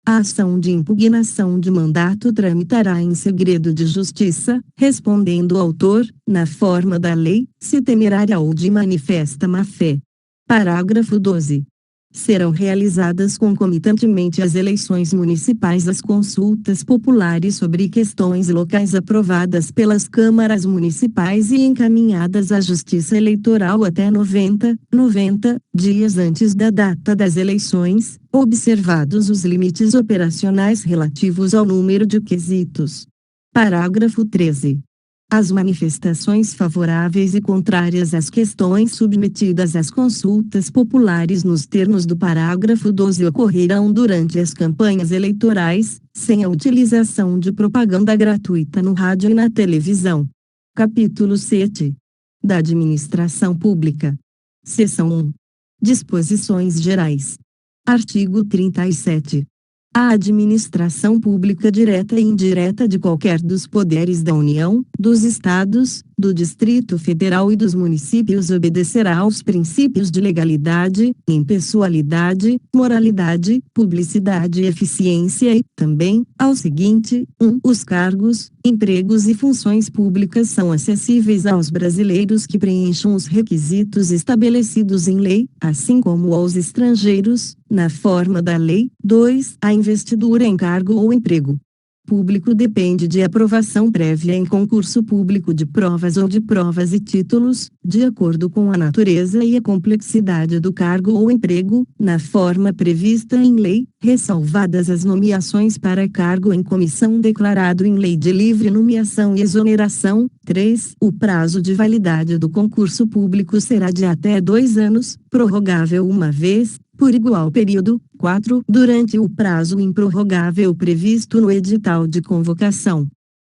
Speaker 1: A ação de impugnação de mandato tramitará em segredo de justiça, respondendo o autor, na forma da lei, se temerária ou de manifesta má-fé. Parágrafo 12. Serão realizadas concomitantemente às eleições municipais as consultas populares sobre questões locais aprovadas pelas câmaras municipais e encaminhadas à Justiça Eleitoral até 90 dias antes da data das eleições, observados os limites operacionais relativos ao número de quesitos. Parágrafo 13. As manifestações favoráveis e contrárias às questões submetidas às consultas populares nos termos do parágrafo 12 ocorrerão durante as campanhas eleitorais, sem a utilização de propaganda gratuita no rádio e na televisão. Capítulo 7. Da Administração Pública. Seção 1. Disposições Gerais. Artigo 37. A administração pública direta e indireta de qualquer dos poderes da União, dos Estados, do Distrito Federal e dos municípios obedecerá aos princípios de legalidade, impessoalidade, moralidade, publicidade e eficiência e, também, ao seguinte: 1. Os cargos, empregos e funções públicas são acessíveis aos brasileiros que preencham os requisitos estabelecidos em lei, assim como aos estrangeiros, na forma da lei. 2. A investidura em cargo ou emprego público depende de aprovação prévia em concurso público de provas ou de provas e títulos, de acordo com a natureza e a complexidade do cargo ou emprego, na forma prevista em lei, ressalvadas as nomeações para cargo em comissão declarado em lei de livre nomeação e exoneração. 3. O prazo de validade do concurso público será de até 2 anos, prorrogável uma vez, por igual período. 4. Durante o prazo improrrogável previsto no edital de convocação.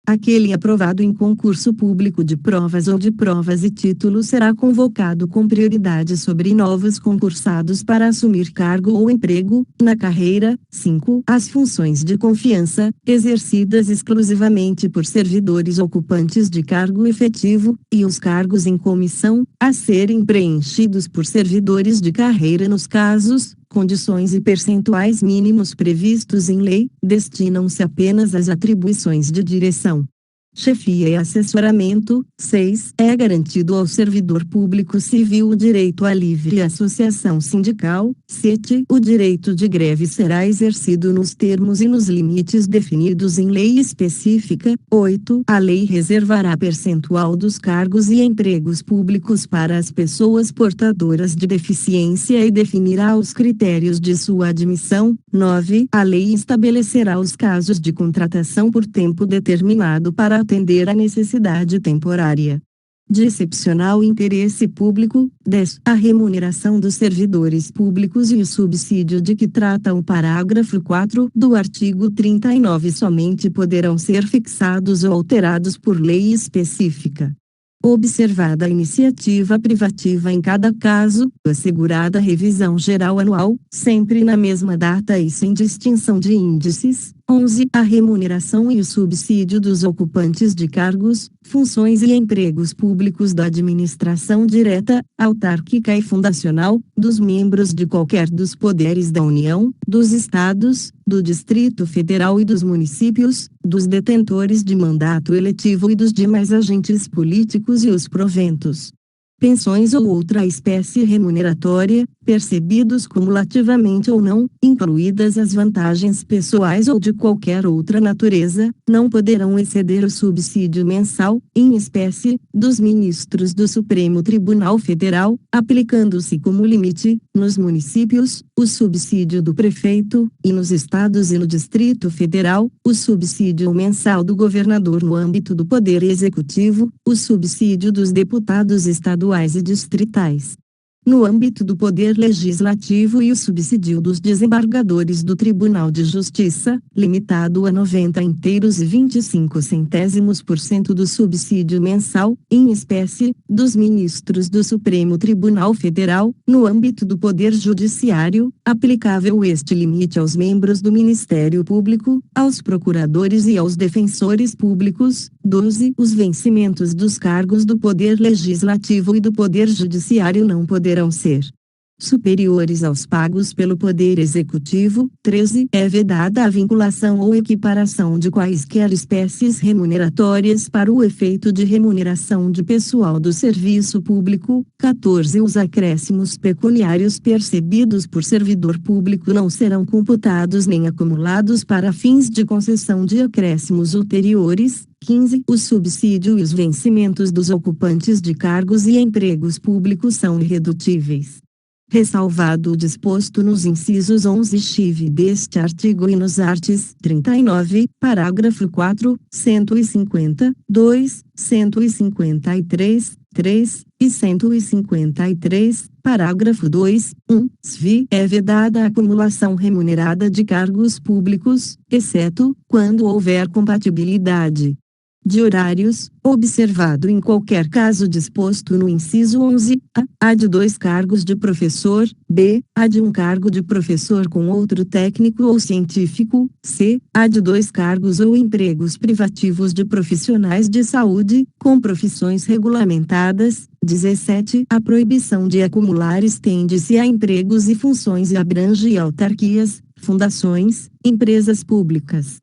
Speaker 1: Aquele aprovado em concurso público de provas ou de provas e títulos será convocado com prioridade sobre novos concursados para assumir cargo ou emprego, na carreira. 5. As funções de confiança, exercidas exclusivamente por servidores ocupantes de cargo efetivo, e os cargos em comissão, a serem preenchidos por servidores de carreira nos casos, condições e percentuais mínimos previstos em lei, destinam-se apenas às atribuições de direção, chefia e assessoramento. 6. É garantido ao servidor público civil o direito à livre associação sindical. 7. O direito de greve será exercido nos termos e nos limites definidos em lei específica. 8. A lei reservará percentual dos cargos e empregos públicos para as pessoas portadoras de deficiência e definirá os critérios de sua admissão. 9. A lei estabelecerá os casos de contratação por tempo determinado para atender à necessidade temporária de excepcional interesse público. 10. A remuneração dos servidores públicos e o subsídio de que trata o parágrafo 4 do artigo 39 somente poderão ser fixados ou alterados por lei específica. Observada a iniciativa privativa em cada caso, assegurada a revisão geral anual, sempre na mesma data e sem distinção de índices. 11. A remuneração e o subsídio dos ocupantes de cargos, funções e empregos públicos da administração direta, autárquica e fundacional, dos membros de qualquer dos poderes da União, dos Estados, do Distrito Federal e dos municípios, dos detentores de mandato eletivo e dos demais agentes políticos e os proventos, pensões ou outra espécie remuneratória, percebidos cumulativamente ou não, incluídas as vantagens pessoais ou de qualquer outra natureza, não poderão exceder o subsídio mensal, em espécie, dos ministros do Supremo Tribunal Federal, aplicando-se como limite, nos municípios, o subsídio do prefeito, e nos estados e no Distrito Federal, o subsídio mensal do governador no âmbito do Poder Executivo, o subsídio dos deputados estaduais e distritais no âmbito do Poder Legislativo e o subsídio dos desembargadores do Tribunal de Justiça, limitado a 90 inteiros e 25 centésimos% do subsídio mensal, em espécie, dos ministros do Supremo Tribunal Federal, no âmbito do Poder Judiciário, aplicável este limite aos membros do Ministério Público, aos procuradores e aos defensores públicos. 12. Os vencimentos dos cargos do Poder Legislativo e do Poder Judiciário não poderão ser superiores aos pagos pelo Poder Executivo. 13. É vedada a vinculação ou equiparação de quaisquer espécies remuneratórias para o efeito de remuneração de pessoal do serviço público. 14. Os acréscimos pecuniários percebidos por servidor público não serão computados nem acumulados para fins de concessão de acréscimos ulteriores. 15. O subsídio e os vencimentos dos ocupantes de cargos e empregos públicos são irredutíveis, ressalvado o disposto nos incisos 11 deste artigo e nos arts. 39, parágrafo 4, 150, 2, 153, 3 e 153, parágrafo 2, 1, SVI, é vedada a acumulação remunerada de cargos públicos, exceto, quando houver compatibilidade de horários, observado em qualquer caso disposto no inciso 11, a de 2 cargos de professor, b, a de 1 cargo de professor com outro técnico ou científico, c, a de 2 cargos ou empregos privativos de profissionais de saúde, com profissões regulamentadas. 17. A proibição de acumular estende-se a empregos e funções e abrange autarquias, fundações, empresas públicas,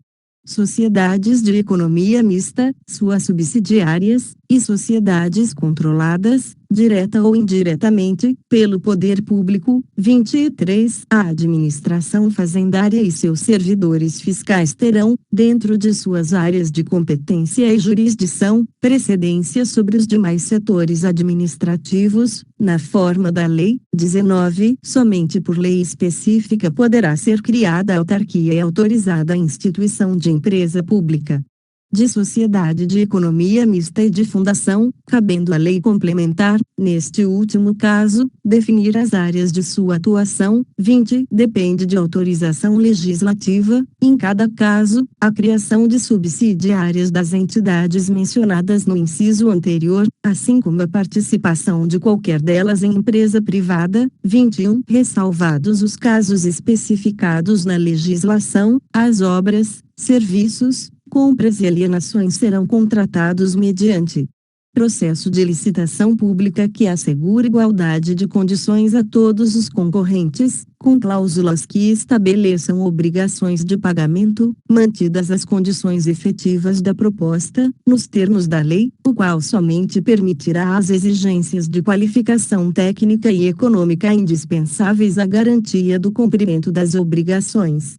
Speaker 1: sociedades de economia mista, suas subsidiárias, e sociedades controladas, direta ou indiretamente, pelo poder público. 23. A administração fazendária e seus servidores fiscais terão, dentro de suas áreas de competência e jurisdição, precedência sobre os demais setores administrativos, na forma da lei. 19. Somente por lei específica poderá ser criada a autarquia e autorizada a instituição de empresa pública, de sociedade de economia mista e de fundação, cabendo a lei complementar, neste último caso, definir as áreas de sua atuação. 20. Depende de autorização legislativa, em cada caso, a criação de subsidiárias das entidades mencionadas no inciso anterior, assim como a participação de qualquer delas em empresa privada. 21. Ressalvados os casos especificados na legislação, as obras, serviços, compras e alienações serão contratados mediante processo de licitação pública que assegura igualdade de condições a todos os concorrentes, com cláusulas que estabeleçam obrigações de pagamento, mantidas as condições efetivas da proposta, nos termos da lei, o qual somente permitirá as exigências de qualificação técnica e econômica indispensáveis à garantia do cumprimento das obrigações.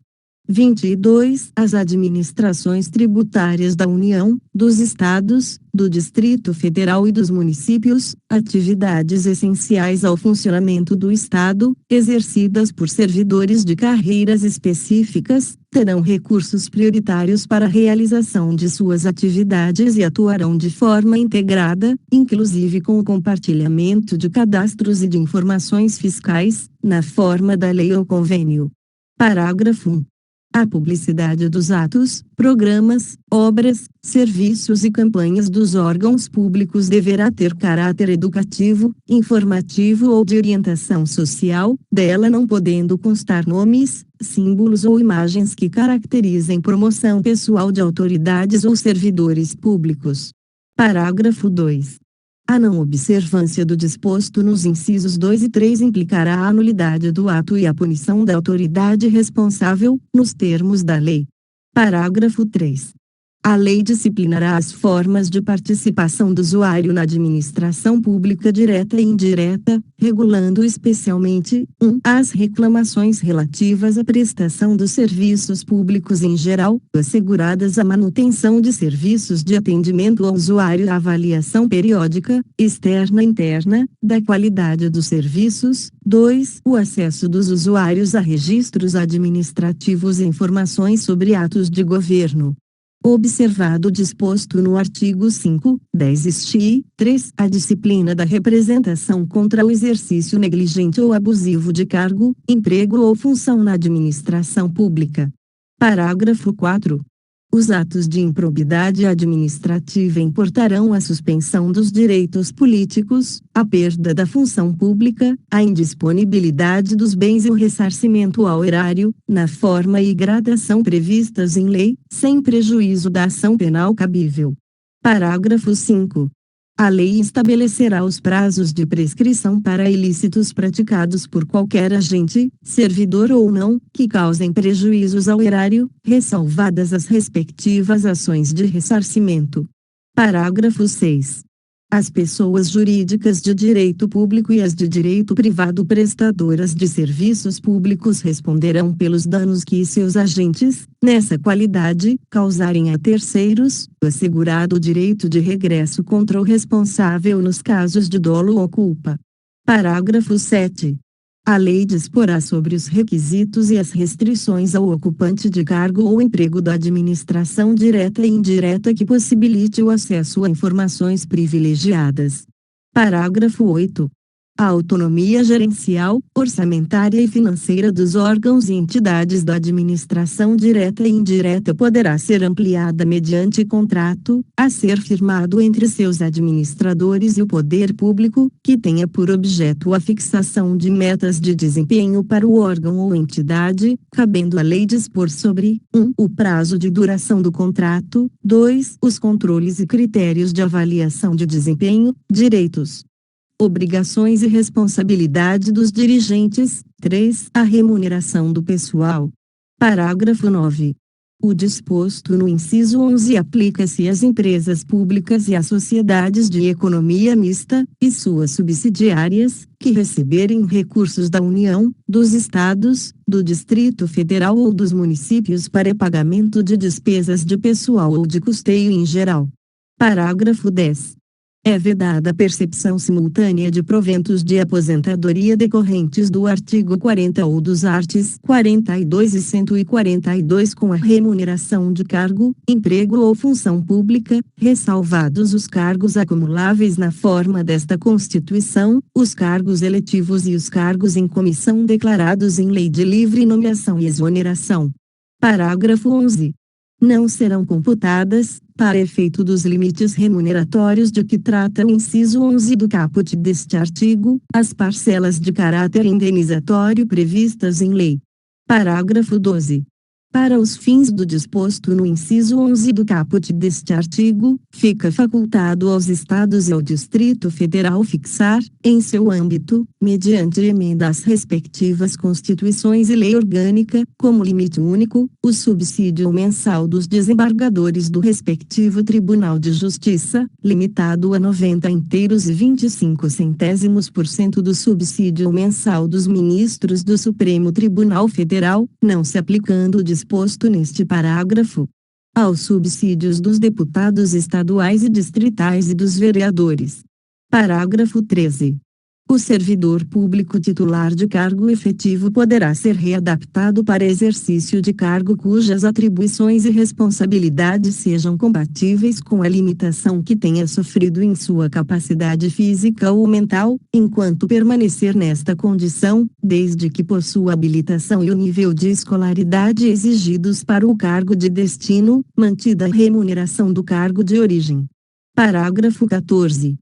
Speaker 1: 22. As administrações tributárias da União, dos Estados, do Distrito Federal e dos municípios, atividades essenciais ao funcionamento do Estado, exercidas por servidores de carreiras específicas, terão recursos prioritários para a realização de suas atividades e atuarão de forma integrada, inclusive com o compartilhamento de cadastros e de informações fiscais, na forma da lei ou convênio. Parágrafo 1. A publicidade dos atos, programas, obras, serviços e campanhas dos órgãos públicos deverá ter caráter educativo, informativo ou de orientação social, dela não podendo constar nomes, símbolos ou imagens que caracterizem promoção pessoal de autoridades ou servidores públicos. Parágrafo 2. A não observância do disposto nos incisos 2 e 3 implicará a anulidade do ato e a punição da autoridade responsável, nos termos da lei. Parágrafo 3. A lei disciplinará as formas de participação do usuário na administração pública direta e indireta, regulando especialmente: 1. As reclamações relativas à prestação dos serviços públicos em geral, asseguradas a manutenção de serviços de atendimento ao usuário, a avaliação periódica, externa e interna, da qualidade dos serviços. 2. O acesso dos usuários a registros administrativos e informações sobre atos de governo. Observado o disposto no artigo 5, 10 st. 3, a disciplina da representação contra o exercício negligente ou abusivo de cargo, emprego ou função na administração pública. Parágrafo 4. Os atos de improbidade administrativa importarão a suspensão dos direitos políticos, a perda da função pública, a indisponibilidade dos bens e o ressarcimento ao erário, na forma e gradação previstas em lei, sem prejuízo da ação penal cabível. Parágrafo 5. A lei estabelecerá os prazos de prescrição para ilícitos praticados por qualquer agente, servidor ou não, que causem prejuízos ao erário, ressalvadas as respectivas ações de ressarcimento. Parágrafo 6. As pessoas jurídicas de direito público e as de direito privado prestadoras de serviços públicos responderão pelos danos que seus agentes, nessa qualidade, causarem a terceiros, assegurado o direito de regresso contra o responsável nos casos de dolo ou culpa. Parágrafo 7. A lei disporá sobre os requisitos e as restrições ao ocupante de cargo ou emprego da administração direta e indireta que possibilite o acesso a informações privilegiadas. Parágrafo 8. A autonomia gerencial, orçamentária e financeira dos órgãos e entidades da administração direta e indireta poderá ser ampliada mediante contrato, a ser firmado entre seus administradores e o poder público, que tenha por objeto a fixação de metas de desempenho para o órgão ou entidade, cabendo à lei dispor sobre: 1. O prazo de duração do contrato; 2. Os controles e critérios de avaliação de desempenho, direitos, obrigações e responsabilidade dos dirigentes; 3. A remuneração do pessoal. Parágrafo 9. O disposto no inciso 11 aplica-se às empresas públicas e às sociedades de economia mista, e suas subsidiárias, que receberem recursos da União, dos Estados, do Distrito Federal ou dos municípios para pagamento de despesas de pessoal ou de custeio em geral. Parágrafo 10. É vedada a percepção simultânea de proventos de aposentadoria decorrentes do artigo 40 ou dos arts. 42 e 142 com a remuneração de cargo, emprego ou função pública, ressalvados os cargos acumuláveis na forma desta Constituição, os cargos eletivos e os cargos em comissão declarados em lei de livre nomeação e exoneração. Parágrafo 11. Não serão computadas, para efeito dos limites remuneratórios de que trata o inciso 11 do caput deste artigo, as parcelas de caráter indenizatório previstas em lei. Parágrafo 12. Para os fins do disposto no inciso 11 do caput deste artigo, fica facultado aos Estados e ao Distrito Federal fixar, em seu âmbito, mediante emenda às respectivas Constituições e lei orgânica, como limite único, o subsídio mensal dos desembargadores do respectivo Tribunal de Justiça, limitado a 90 inteiros e 25% do subsídio mensal dos ministros do Supremo Tribunal Federal, não se aplicando o disposto neste parágrafo aos subsídios dos deputados estaduais e distritais e dos vereadores. Parágrafo 13. O servidor público titular de cargo efetivo poderá ser readaptado para exercício de cargo cujas atribuições e responsabilidades sejam compatíveis com a limitação que tenha sofrido em sua capacidade física ou mental, enquanto permanecer nesta condição, desde que possua habilitação e o nível de escolaridade exigidos para o cargo de destino, mantida a remuneração do cargo de origem. Parágrafo 14.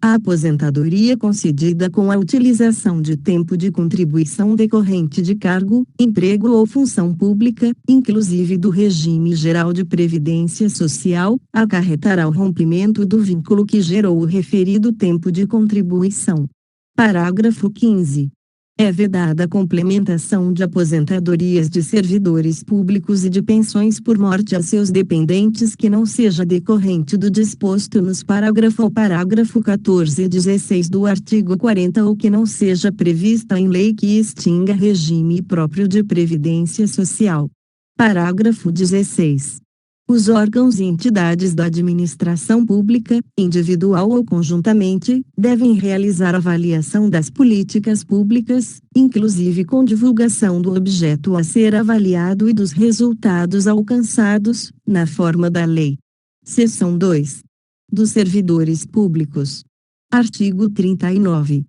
Speaker 1: A aposentadoria concedida com a utilização de tempo de contribuição decorrente de cargo, emprego ou função pública, inclusive do regime geral de previdência social, acarretará o rompimento do vínculo que gerou o referido tempo de contribuição. Parágrafo 15. É vedada a complementação de aposentadorias de servidores públicos e de pensões por morte a seus dependentes que não seja decorrente do disposto nos parágrafo 14 e 16 do artigo 40 ou que não seja prevista em lei que extinga regime próprio de previdência social. Parágrafo 16. Os órgãos e entidades da administração pública, individual ou conjuntamente, devem realizar avaliação das políticas públicas, inclusive com divulgação do objeto a ser avaliado e dos resultados alcançados, na forma da lei. Seção 2. Dos servidores públicos. Artigo 39.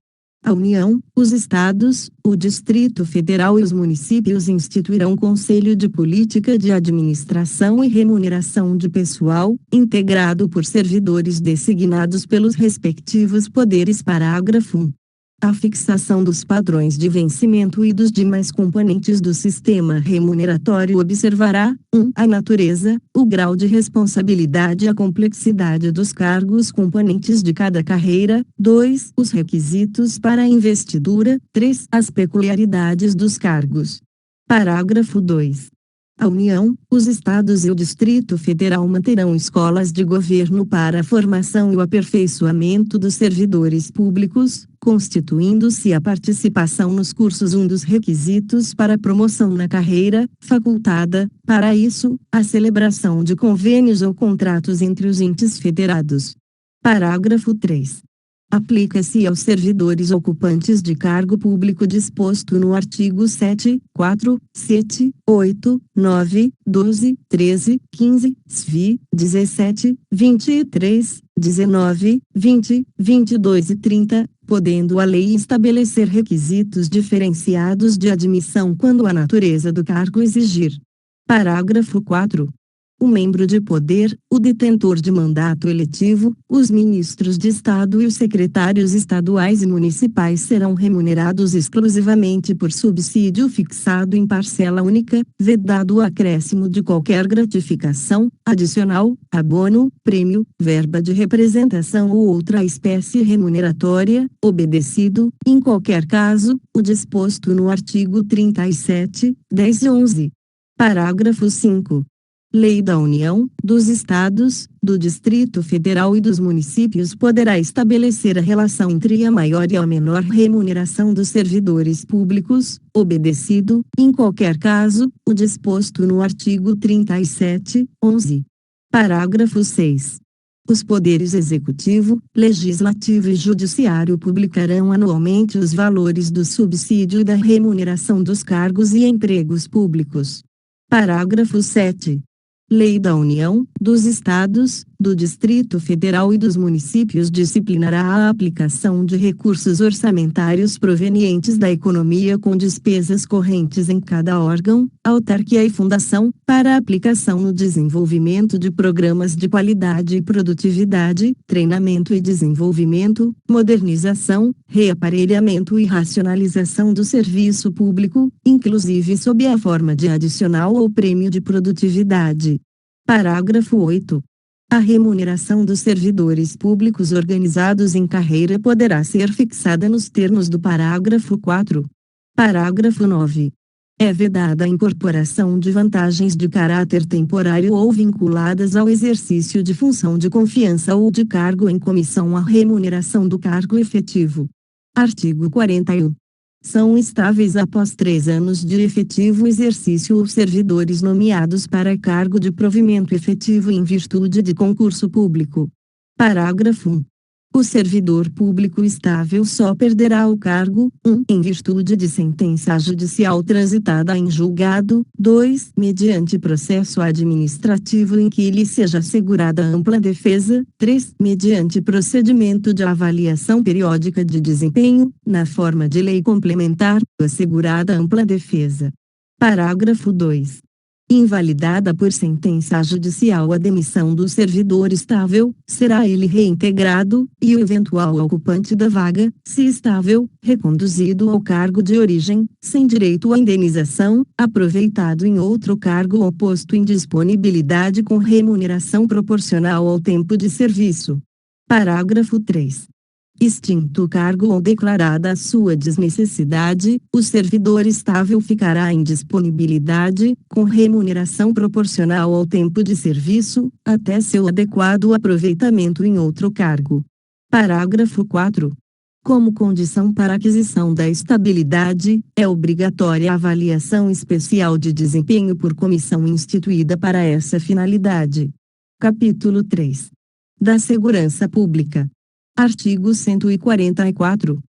Speaker 1: A União, os Estados, o Distrito Federal e os municípios instituirão Conselho de Política de Administração e Remuneração de Pessoal, integrado por servidores designados pelos respectivos poderes. Parágrafo 1. A fixação dos padrões de vencimento e dos demais componentes do sistema remuneratório observará: 1. A natureza, o grau de responsabilidade e a complexidade dos cargos componentes de cada carreira. 2. Os requisitos para a investidura. 3. As peculiaridades dos cargos. Parágrafo 2. A União, os Estados e o Distrito Federal manterão escolas de governo para a formação e o aperfeiçoamento dos servidores públicos, constituindo-se a participação nos cursos um dos requisitos para a promoção na carreira, facultada, para isso, a celebração de convênios ou contratos entre os entes federados. Parágrafo 3. Aplica-se aos servidores ocupantes de cargo público disposto no artigo 7, 4, 7, 8, 9, 12, 13, 15, SVI, 17, 23, 19, 20, 22 e 30, podendo a lei estabelecer requisitos diferenciados de admissão quando a natureza do cargo exigir. Parágrafo 4. O membro de poder, o detentor de mandato eletivo, os ministros de Estado e os secretários estaduais e municipais serão remunerados exclusivamente por subsídio fixado em parcela única, vedado o acréscimo de qualquer gratificação, adicional, abono, prêmio, verba de representação ou outra espécie remuneratória, obedecido, em qualquer caso, o disposto no artigo 37, 10 e 11. Parágrafo 5. Lei da União, dos Estados, do Distrito Federal e dos municípios poderá estabelecer a relação entre a maior e a menor remuneração dos servidores públicos, obedecido, em qualquer caso, o disposto no artigo 37, 11. Parágrafo 6. Os poderes executivo, legislativo e judiciário publicarão anualmente os valores do subsídio e da remuneração dos cargos e empregos públicos. Parágrafo 7. Lei da União, dos Estados, do Distrito Federal e dos municípios disciplinará a aplicação de recursos orçamentários provenientes da economia com despesas correntes em cada órgão, autarquia e fundação, para aplicação no desenvolvimento de programas de qualidade e produtividade, treinamento e desenvolvimento, modernização, reaparelhamento e racionalização do serviço público, inclusive sob a forma de adicional ou prêmio de produtividade. Parágrafo 8. A remuneração dos servidores públicos organizados em carreira poderá ser fixada nos termos do parágrafo 4. Parágrafo 9. É vedada a incorporação de vantagens de caráter temporário ou vinculadas ao exercício de função de confiança ou de cargo em comissão à remuneração do cargo efetivo. Artigo 41. São estáveis após 3 anos de efetivo exercício os servidores nomeados para cargo de provimento efetivo em virtude de concurso público. Parágrafo 1. O servidor público estável só perderá o cargo: 1. Em virtude de sentença judicial transitada em julgado; 2. Mediante processo administrativo em que lhe seja assegurada ampla defesa; 3. Mediante procedimento de avaliação periódica de desempenho, na forma de lei complementar, assegurada ampla defesa. Parágrafo 2. Invalidada por sentença judicial a demissão do servidor estável, será ele reintegrado, e o eventual ocupante da vaga, se estável, reconduzido ao cargo de origem, sem direito à indenização, aproveitado em outro cargo ou posto em disponibilidade com remuneração proporcional ao tempo de serviço. Parágrafo 3. Extinto o cargo ou declarada a sua desnecessidade, o servidor estável ficará em disponibilidade, com remuneração proporcional ao tempo de serviço, até seu adequado aproveitamento em outro cargo. Parágrafo 4. Como condição para aquisição da estabilidade, é obrigatória a avaliação especial de desempenho por comissão instituída para essa finalidade. Capítulo 3. Da Segurança Pública. Artigo 144.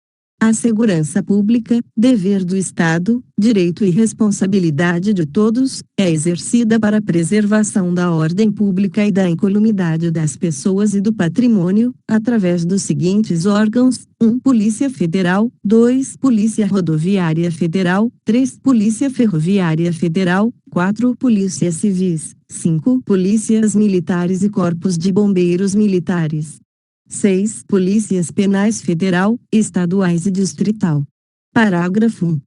Speaker 1: A segurança pública, dever do Estado, direito e responsabilidade de todos, é exercida para a preservação da ordem pública e da incolumidade das pessoas e do patrimônio, através dos seguintes órgãos: 1. Polícia Federal, 2. Polícia Rodoviária Federal, 3. Polícia Ferroviária Federal, 4. Polícias Civis, 5. Polícias Militares e Corpos de Bombeiros Militares. 6. Polícias Penais Federal, Estaduais e Distrital. Parágrafo 1.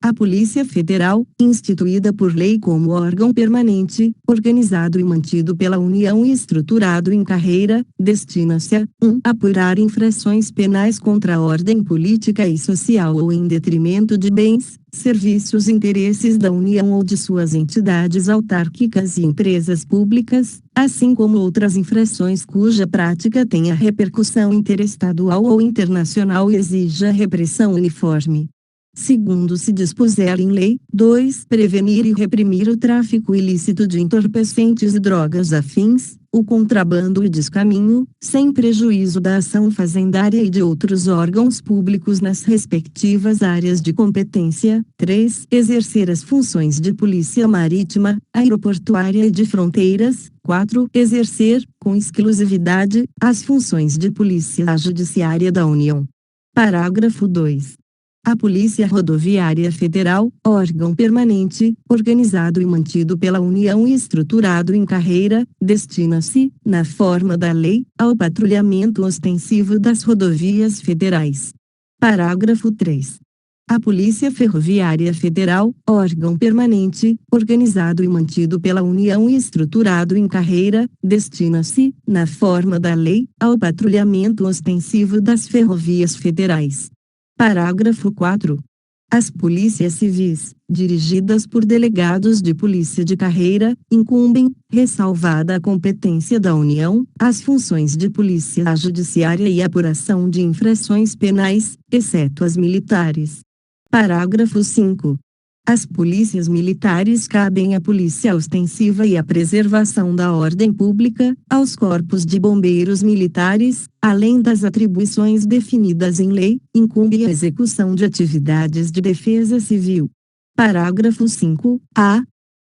Speaker 1: A Polícia Federal, instituída por lei como órgão permanente, organizado e mantido pela União e estruturado em carreira, destina-se a 1. Apurar infrações penais contra a ordem política e social ou em detrimento de bens, serviços e interesses da União ou de suas entidades autárquicas e empresas públicas, assim como outras infrações cuja prática tenha repercussão interestadual ou internacional e exija repressão uniforme. Segundo se dispuser em lei. 2. Prevenir e reprimir o tráfico ilícito de entorpecentes e drogas afins, o contrabando e descaminho, sem prejuízo da ação fazendária e de outros órgãos públicos nas respectivas áreas de competência. 3. Exercer as funções de polícia marítima, aeroportuária e de fronteiras. 4. Exercer, com exclusividade, as funções de polícia judiciária da União. Parágrafo 2. A Polícia Rodoviária Federal, órgão permanente, organizado e mantido pela União e estruturado em carreira, destina-se, na forma da lei, ao patrulhamento ostensivo das rodovias federais. Parágrafo 3. A Polícia Ferroviária Federal, órgão permanente, organizado e mantido pela União e estruturado em carreira, destina-se, na forma da lei, ao patrulhamento ostensivo das ferrovias federais. Parágrafo 4. As polícias civis, dirigidas por delegados de polícia de carreira, incumbem, ressalvada a competência da União, as funções de polícia judiciária e apuração de infrações penais, exceto as militares. Parágrafo 5. As polícias militares cabem à polícia ostensiva e à preservação da ordem pública, aos corpos de bombeiros militares, além das atribuições definidas em lei, incumbe a execução de atividades de defesa civil. Parágrafo 5-A.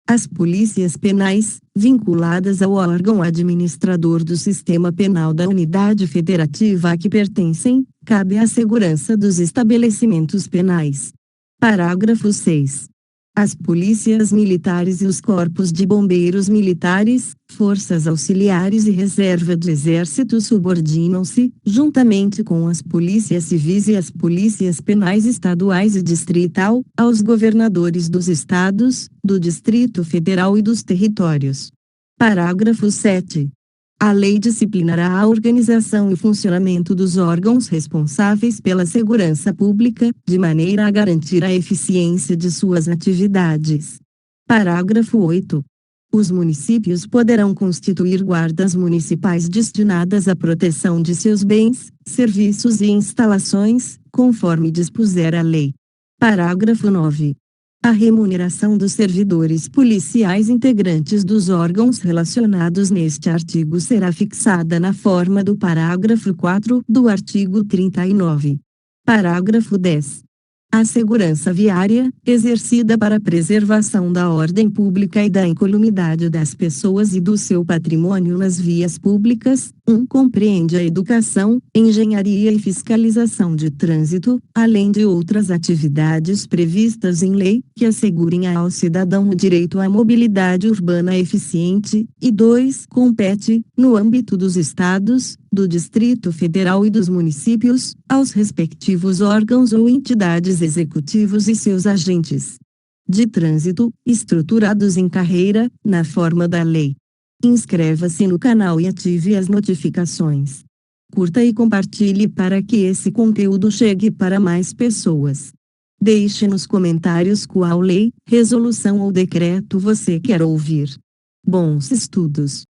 Speaker 1: As polícias penais, vinculadas ao órgão administrador do sistema penal da unidade federativa a que pertencem, cabe à segurança dos estabelecimentos penais. Parágrafo 6. As polícias militares e os corpos de bombeiros militares, forças auxiliares e reserva do Exército subordinam-se, juntamente com as polícias civis e as polícias penais estaduais e distrital, aos governadores dos estados, do Distrito Federal e dos territórios. Parágrafo 7. A lei disciplinará a organização e funcionamento dos órgãos responsáveis pela segurança pública, de maneira a garantir a eficiência de suas atividades. Parágrafo 8. Os municípios poderão constituir guardas municipais destinadas à proteção de seus bens, serviços e instalações, conforme dispuser a lei. Parágrafo 9. A remuneração dos servidores policiais integrantes dos órgãos relacionados neste artigo será fixada na forma do parágrafo 4 do artigo 39. Parágrafo 10. A segurança viária, exercida para a preservação da ordem pública e da incolumidade das pessoas e do seu patrimônio nas vias públicas, compreende a educação, engenharia e fiscalização de trânsito, além de outras atividades previstas em lei, que assegurem ao cidadão o direito à mobilidade urbana eficiente, e 2. Compete, no âmbito dos estados, do Distrito Federal e dos municípios, aos respectivos órgãos ou entidades executivos e seus agentes de trânsito, estruturados em carreira, na forma da lei. Inscreva-se no canal e ative as notificações. Curta e compartilhe para que esse conteúdo chegue para mais pessoas. Deixe nos comentários qual lei, resolução ou decreto você quer ouvir. Bons estudos!